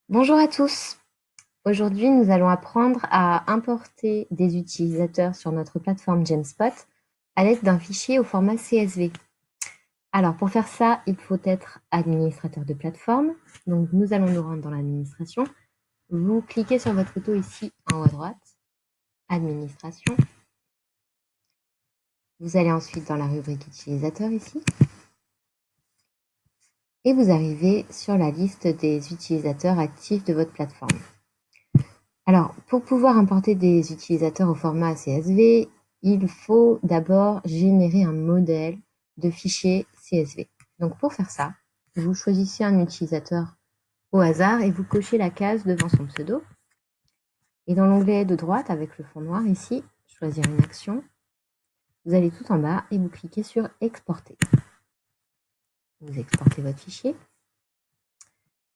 Bonjour à tous. Aujourd'hui, nous allons apprendre à importer des utilisateurs sur notre plateforme Gemspot à l'aide d'un fichier au format CSV. Alors, pour faire ça, il faut être administrateur de plateforme. Donc, nous allons nous rendre dans l'administration. Vous cliquez sur votre photo ici en haut à droite, administration. Vous allez ensuite dans la rubrique utilisateur ici. Et vous arrivez sur la liste des utilisateurs actifs de votre plateforme. Alors, pour pouvoir importer des utilisateurs au format CSV, il faut d'abord générer un modèle de fichier CSV. Donc, pour faire ça, vous choisissez un utilisateur au hasard et vous cochez la case devant son pseudo. Et dans l'onglet de droite, avec le fond noir ici, choisir une action. Vous allez tout en bas et vous cliquez sur Exporter. Vous exportez votre fichier.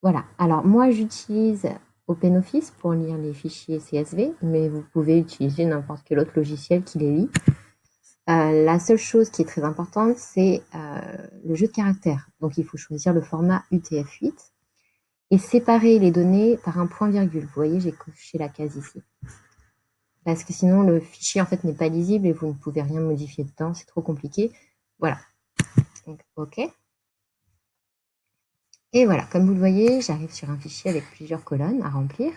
Voilà. Alors, moi, j'utilise OpenOffice pour lire les fichiers CSV, mais vous pouvez utiliser n'importe quel autre logiciel qui les lit. La seule chose qui est très importante, c'est le jeu de caractères. Donc, il faut choisir le format UTF-8 et séparer les données par un point-virgule. Vous voyez, j'ai coché la case ici. Parce que sinon, le fichier, en fait, n'est pas lisible et vous ne pouvez rien modifier dedans. C'est trop compliqué. Voilà. Donc, OK. Et voilà, comme vous le voyez, j'arrive sur un fichier avec plusieurs colonnes à remplir.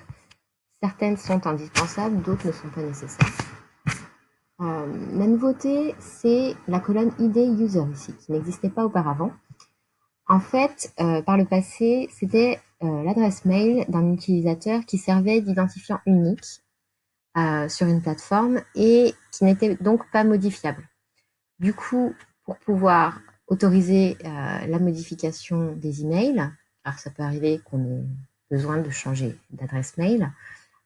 Certaines sont indispensables, d'autres ne sont pas nécessaires. La nouveauté, c'est la colonne ID User ici, qui n'existait pas auparavant. En fait, par le passé, c'était l'adresse mail d'un utilisateur qui servait d'identifiant unique sur une plateforme et qui n'était donc pas modifiable. Du coup, pour pouvoir autoriser la modification des emails, alors ça peut arriver qu'on ait besoin de changer d'adresse mail,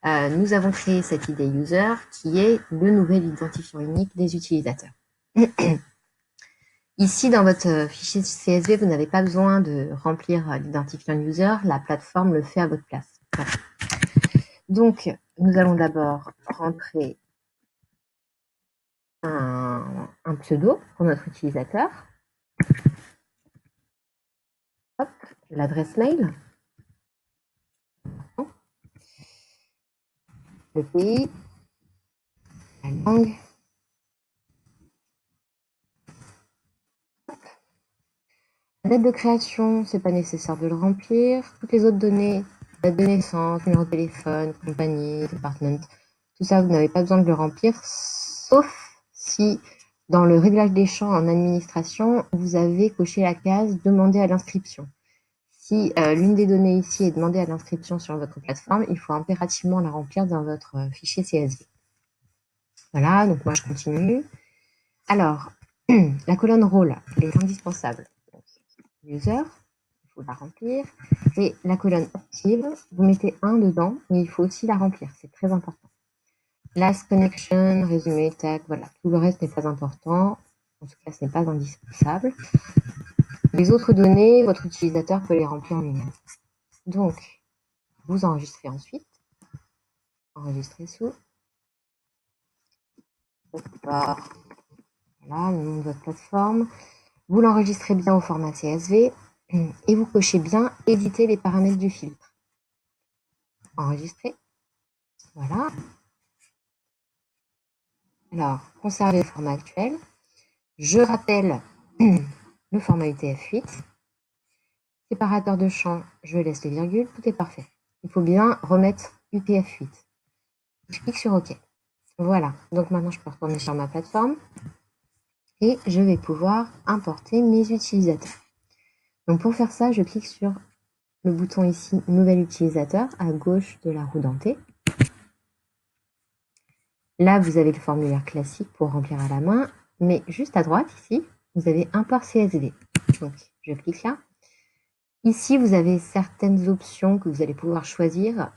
nous avons créé cette ID User qui est le nouvel identifiant unique des utilisateurs. Ici, dans votre fichier CSV, vous n'avez pas besoin de remplir l'identifiant user, la plateforme le fait à votre place. Voilà. Donc, nous allons d'abord rentrer un pseudo pour notre utilisateur. Hop, l'adresse mail, le pays, la langue. La date de création, c'est pas nécessaire de le remplir. Toutes les autres données, date de naissance, numéro de téléphone, compagnie, department, tout ça, vous n'avez pas besoin de le remplir, sauf si dans le réglage des champs en administration, vous avez coché la case demander à l'inscription. Si l'une des données ici est demandée à l'inscription sur votre plateforme, il faut impérativement la remplir dans votre fichier CSV. Voilà, donc moi je continue. Alors, la colonne rôle, elle est indispensable. User, il faut la remplir. Et la colonne active, vous mettez 1 dedans, mais il faut aussi la remplir, c'est très important. Last connection, résumé, tag, voilà, tout le reste n'est pas important. En tout cas, ce n'est pas indispensable. Les autres données, votre utilisateur peut les remplir en lui-même. Donc, vous enregistrez ensuite. Enregistrer sous. Voilà, le nom de votre plateforme. Vous l'enregistrez bien au format CSV et vous cochez bien éditer les paramètres du filtre. Enregistrer. Voilà. Alors, conserver le format actuel. Je rappelle le format UTF-8. Séparateur de champ, je laisse les virgules, tout est parfait. Il faut bien remettre UTF-8. Je clique sur OK. Voilà, donc maintenant je peux retourner sur ma plateforme et je vais pouvoir importer mes utilisateurs. Donc pour faire ça, je clique sur le bouton ici Nouvel utilisateur à gauche de la roue dentée. Là, vous avez le formulaire classique pour remplir à la main, mais juste à droite ici, vous avez Import CSV. Donc je clique là. Ici, vous avez certaines options que vous allez pouvoir choisir.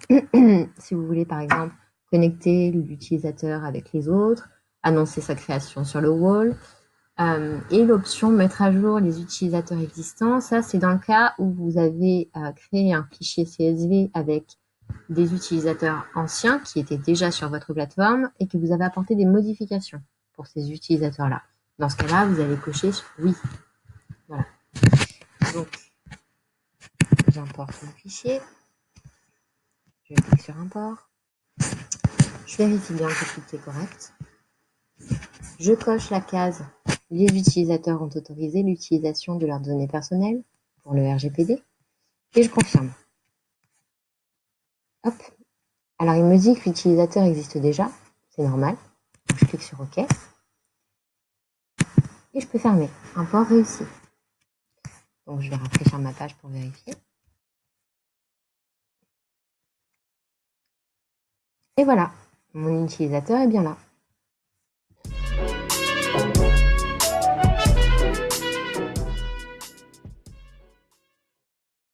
Si vous voulez, par exemple, connecter l'utilisateur avec les autres, annoncer sa création sur le wall, et l'option mettre à jour les utilisateurs existants. Ça, c'est dans le cas où vous avez créé un fichier CSV avec des utilisateurs anciens qui étaient déjà sur votre plateforme et que vous avez apporté des modifications pour ces utilisateurs-là. Dans ce cas-là, vous allez cocher sur oui. Voilà. Donc, j'importe mon fichier. Je clique sur import. Je vérifie bien que tout est correct. Je coche la case « Les utilisateurs ont autorisé l'utilisation de leurs données personnelles » pour le RGPD et je confirme. Hop. Alors il me dit que l'utilisateur existe déjà, c'est normal. Donc, je clique sur OK et je peux fermer. Import réussi. Donc je vais rafraîchir ma page pour vérifier. Et voilà, mon utilisateur est bien là.